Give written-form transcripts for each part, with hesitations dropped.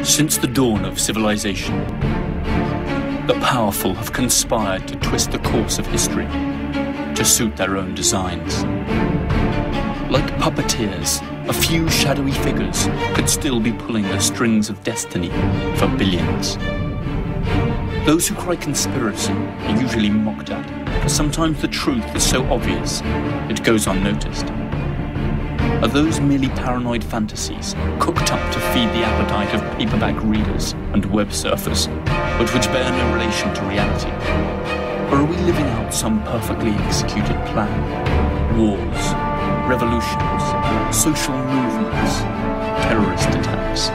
Since the dawn of civilization, the powerful have conspired to twist the course of history to suit their own designs. Like puppeteers, a few shadowy figures could still be pulling the strings of destiny for billions. Those who cry conspiracy are usually mocked at, for sometimes the truth is so obvious it goes unnoticed. Are those merely paranoid fantasies cooked up to feed the appetite of paperback readers and web surfers, but which bear no relation to reality? Or are we living out some perfectly executed plan? Wars, revolutions, social movements, terrorist attacks.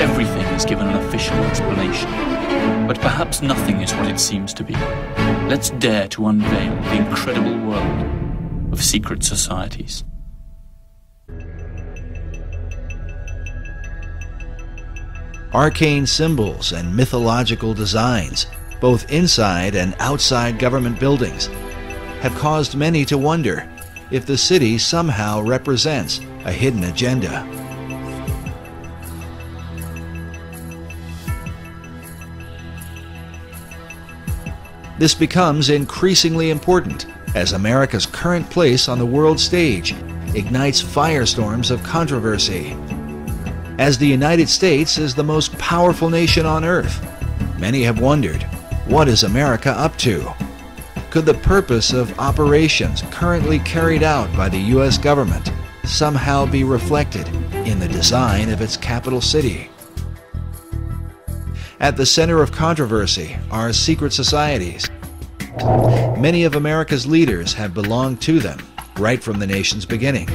Everything is given an official explanation. But perhaps nothing is what it seems to be. Let's dare to unveil the incredible world of secret societies. Arcane symbols and mythological designs, both inside and outside government buildings, have caused many to wonder if the city somehow represents a hidden agenda. This becomes increasingly important as America's current place on the world stage ignites firestorms of controversy. As the United States is the most powerful nation on Earth, many have wondered, what is America up to? Could the purpose of operations currently carried out by the U.S. government somehow be reflected in the design of its capital city? At the center of controversy are secret societies. Many of America's leaders have belonged to them right from the nation's beginning.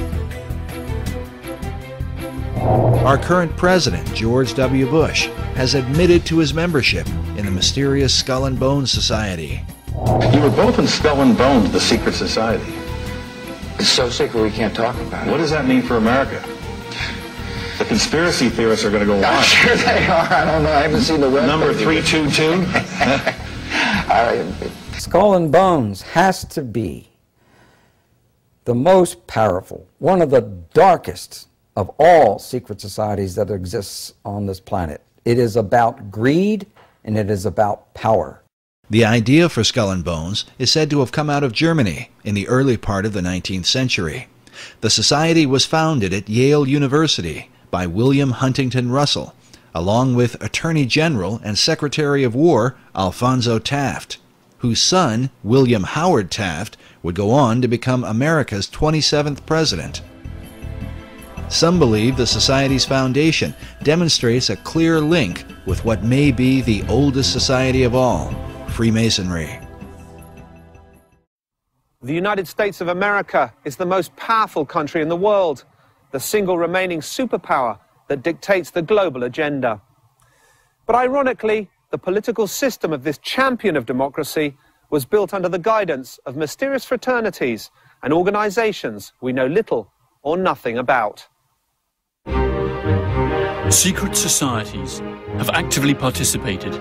Our current president, George W. Bush, has admitted to his membership in the mysterious Skull and Bones Society. You were both in Skull and Bones, the secret society. It's so secret we can't talk about it. What does that mean for America? The conspiracy theorists are going to go I'm wild. sure they are. I don't know. I haven't seen the web. Number 322? Skull and Bones has to be the most powerful, one of the darkest of all secret societies that exists on this planet. It is about greed and it is about power. The idea for Skull and Bones is said to have come out of Germany in the early part of the 19th century. The society was founded at Yale University by William Huntington Russell, along with Attorney General and Secretary of War Alphonso Taft, whose son, William Howard Taft, would go on to become America's 27th president. Some believe the Society's foundation demonstrates a clear link with what may be the oldest society of all, Freemasonry. The United States of America is the most powerful country in the world, the single remaining superpower that dictates the global agenda. But ironically, the political system of this champion of democracy was built under the guidance of mysterious fraternities and organizations we know little or nothing about. Secret societies have actively participated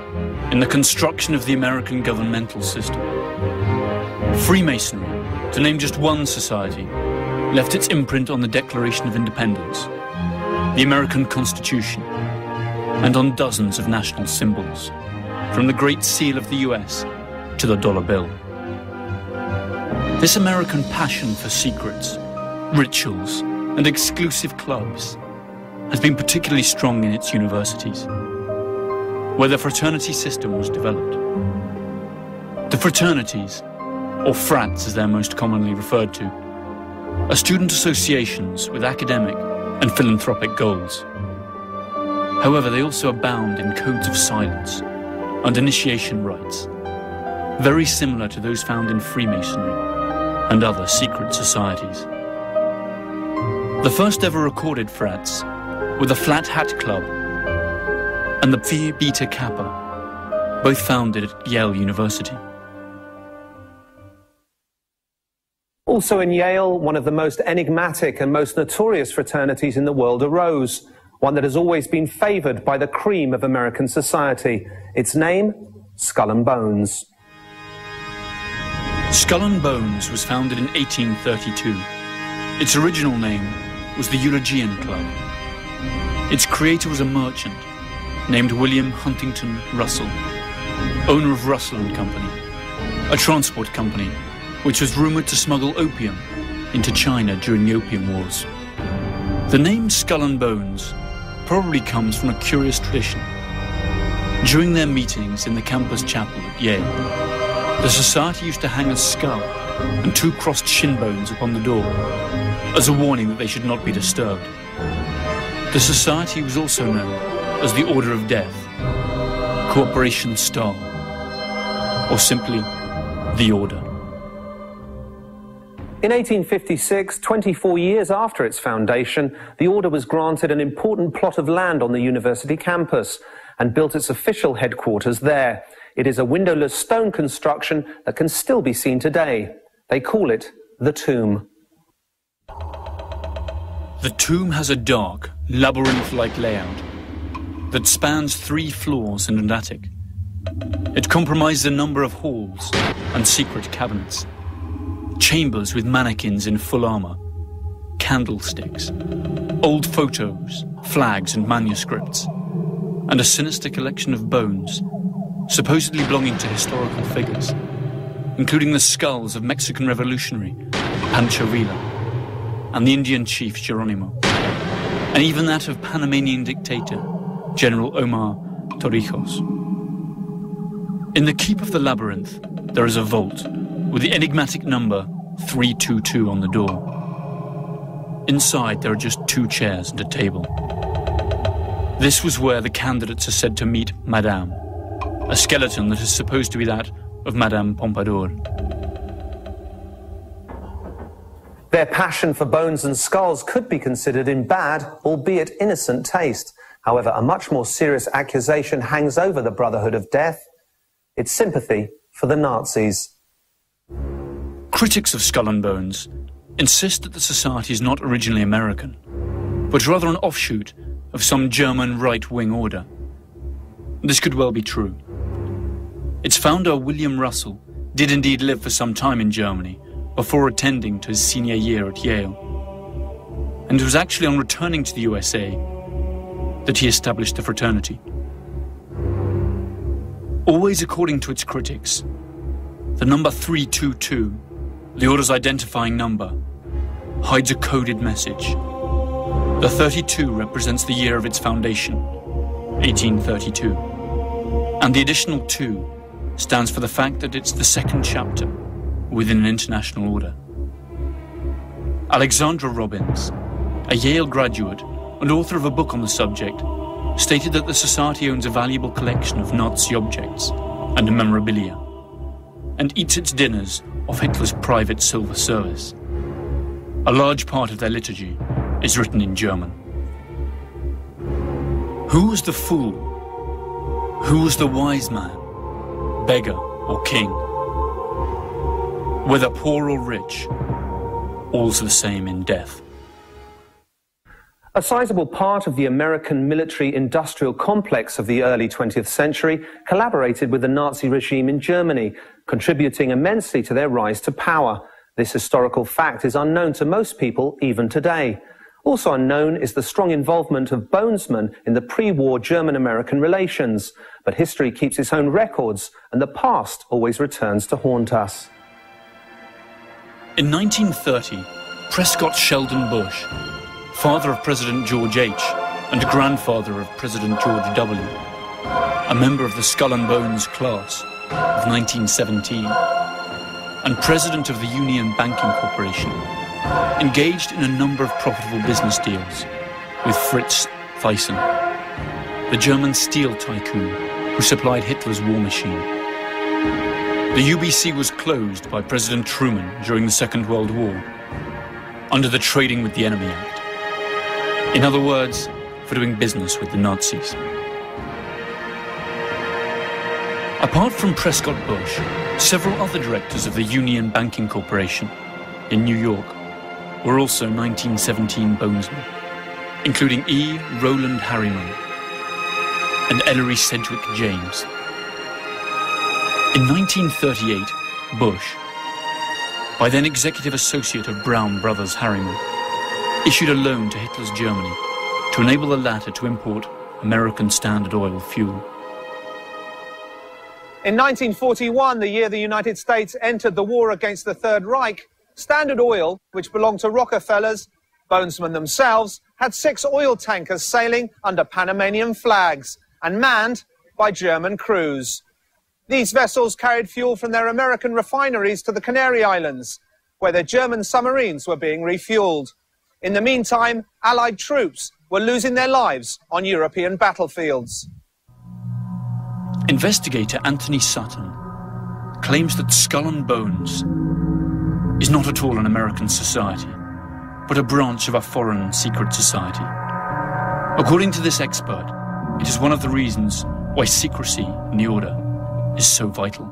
in the construction of the American governmental system. Freemasonry, to name just one society, left its imprint on the Declaration of Independence, the American Constitution, and on dozens of national symbols, from the Great Seal of the US to the dollar bill. This American passion for secrets, rituals, and exclusive clubs has been particularly strong in its universities, where the fraternity system was developed. The fraternities, or frats as they're most commonly referred to, are student associations with academic and philanthropic goals. However, they also abound in codes of silence and initiation rites, very similar to those found in Freemasonry and other secret societies. The first ever recorded frats were the Flat Hat Club and the Phi Beta Kappa, both founded at Yale University. Also in Yale, one of the most enigmatic and most notorious fraternities in the world arose, one that has always been favored by the cream of American society. Its name, Skull and Bones. Skull and Bones was founded in 1832. Its original name was the Eulogian Club. Its creator was a merchant named William Huntington Russell, owner of Russell and Company, a transport company which was rumoured to smuggle opium into China during the Opium Wars. The name Skull and Bones probably comes from a curious tradition. During their meetings in the campus chapel at Yale, the society used to hang a skull and 2 crossed shin bones upon the door as a warning that they should not be disturbed. The society was also known as the Order of Death, Cooperation Star, or simply the Order. In 1856, 24 years after its foundation, the Order was granted an important plot of land on the university campus and built its official headquarters there. It is a windowless stone construction that can still be seen today. They call it the Tomb. The tomb has a dark, labyrinth-like layout that spans 3 floors and an attic. It comprises a number of halls and secret cabinets, chambers with mannequins in full armour, candlesticks, old photos, flags and manuscripts, and a sinister collection of bones, supposedly belonging to historical figures, including the skulls of Mexican revolutionary Pancho Villa and the Indian chief Geronimo, and even that of Panamanian dictator General Omar Torrijos. In the keep of the labyrinth, there is a vault with the enigmatic number 322 on the door. Inside, there are just 2 chairs and a table. This was where the candidates are said to meet Madame, a skeleton that is supposed to be that of Madame Pompadour. Their passion for bones and skulls could be considered in bad, albeit innocent taste. However, a much more serious accusation hangs over the Brotherhood of Death: its sympathy for the Nazis. Critics of Skull and Bones insist that the society is not originally American, but rather an offshoot of some German right-wing order. This could well be true. Its founder, William Russell, did indeed live for some time in Germany before attending to his senior year at Yale. And it was actually on returning to the USA that he established the fraternity. Always according to its critics, the number 322, the Order's identifying number, hides a coded message. The 32 represents the year of its foundation, 1832, and the additional 2 stands for the fact that it's the 2nd chapter within an international order. Alexandra Robbins, a Yale graduate and author of a book on the subject, stated that the society owns a valuable collection of Nazi objects and memorabilia, and eats its dinners off Hitler's private silver service. A large part of their liturgy is written in German. Who was the fool? Who was the wise man, beggar or king? Whether poor or rich, all's the same in death. A sizable part of the American military-industrial complex of the early 20th century collaborated with the Nazi regime in Germany, contributing immensely to their rise to power. This historical fact is unknown to most people even today. Also unknown is the strong involvement of bonesmen in the pre-war German-American relations. But history keeps its own records, and the past always returns to haunt us. In 1930, Prescott Sheldon Bush, father of President George H. and grandfather of President George W., a member of the Skull and Bones class of 1917, and president of the Union Banking Corporation, engaged in a number of profitable business deals with Fritz Thyssen, the German steel tycoon who supplied Hitler's war machine. The UBC was closed by President Truman during the Second World War under the Trading with the Enemy Act. In other words, for doing business with the Nazis. Apart from Prescott Bush, several other directors of the Union Banking Corporation in New York were also 1917 bonesmen, including E. Roland Harriman and Ellery Sedgwick James. In 1938, Bush, by then executive associate of Brown Brothers Harriman, issued a loan to Hitler's Germany to enable the latter to import American Standard Oil fuel. In 1941, the year the United States entered the war against the Third Reich, Standard Oil, which belonged to Rockefellers, Bonesman themselves, had 6 oil tankers sailing under Panamanian flags and manned by German crews. These vessels carried fuel from their American refineries to the Canary Islands, where their German submarines were being refueled. In the meantime, Allied troops were losing their lives on European battlefields. Investigator Anthony Sutton claims that Skull and Bones is not at all an American society, but a branch of a foreign secret society. According to this expert, it is one of the reasons why secrecy in the order is so vital.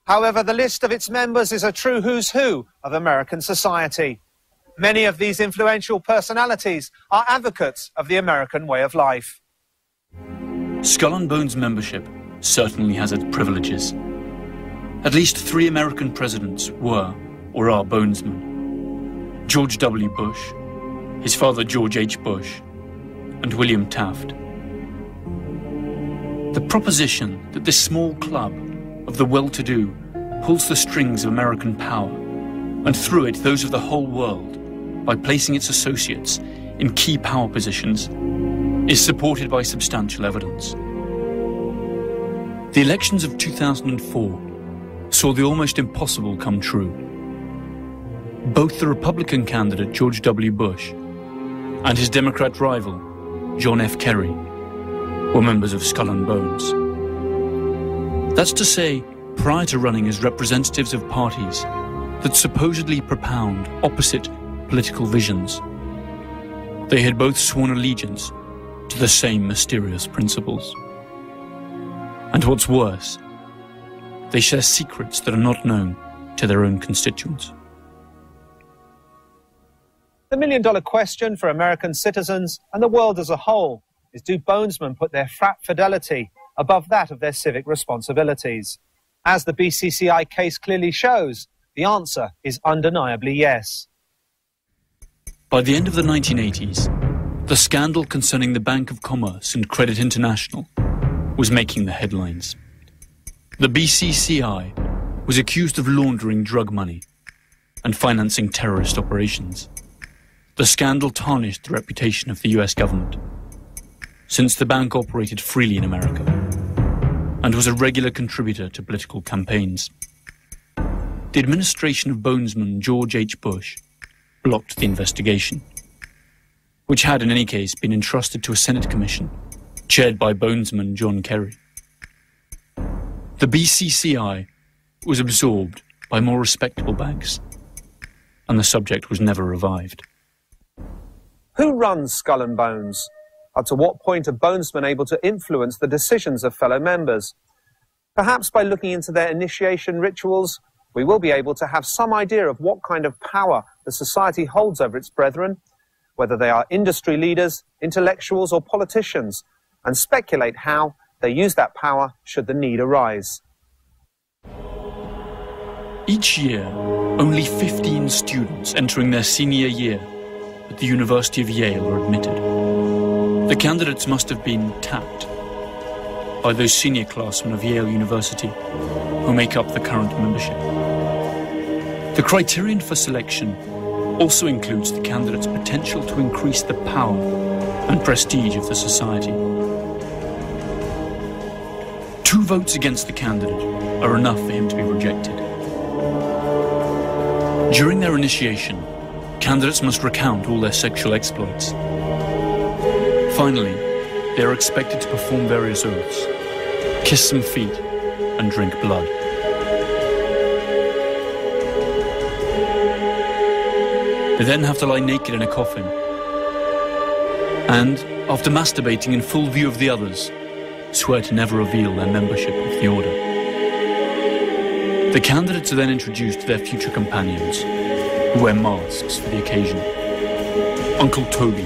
However, the list of its members is a true who's who of American society. Many of these influential personalities are advocates of the American way of life. Skull and Bones membership certainly has its privileges. At least 3 American presidents were or are Bonesmen: George W. Bush, his father George H. Bush, and William Taft. The proposition that this small club of the well-to-do pulls the strings of American power, and through it those of the whole world, by placing its associates in key power positions, is supported by substantial evidence. The elections of 2004 saw the almost impossible come true. Both the Republican candidate George W. Bush and his Democrat rival John F. Kerry were members of Skull and Bones. That's to say, prior to running as representatives of parties that supposedly propound opposite political visions, they had both sworn allegiance to the same mysterious principles. And what's worse, they share secrets that are not known to their own constituents. The million-dollar question for American citizens and the world as a whole is, do Bonesmen put their frat fidelity above that of their civic responsibilities? As the BCCI case clearly shows, the answer is undeniably yes. By the end of the 1980s, the scandal concerning the Bank of Commerce and Credit International was making the headlines. The BCCI was accused of laundering drug money and financing terrorist operations. The scandal tarnished the reputation of the US government, since the bank operated freely in America and was a regular contributor to political campaigns. The administration of Bonesman George H. Bush blocked the investigation, which had in any case been entrusted to a Senate commission chaired by Bonesman John Kerry. The BCCI was absorbed by more respectable banks, and the subject was never revived. Who runs Skull and Bones? Up to what point are Bonesmen able to influence the decisions of fellow members? Perhaps by looking into their initiation rituals, we will be able to have some idea of what kind of power the society holds over its brethren, whether they are industry leaders, intellectuals or politicians, and speculate how they use that power should the need arise. Each year, only 15 students entering their senior year at the University of Yale are admitted. The candidates must have been tapped by those senior classmen of Yale University who make up the current membership. The criterion for selection also includes the candidate's potential to increase the power and prestige of the society. 2 votes against the candidate are enough for him to be rejected. During their initiation, candidates must recount all their sexual exploits. Finally, they are expected to perform various oaths, kiss some feet, and drink blood. They then have to lie naked in a coffin, and, after masturbating in full view of the others, swear to never reveal their membership of the order. The candidates are then introduced to their future companions, who wear masks for the occasion. Uncle Toby,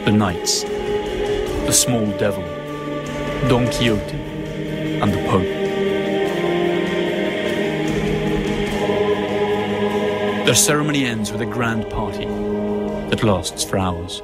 the Knights, the Small Devil, Don Quixote, and the Pope. Their ceremony ends with a grand party that lasts for hours.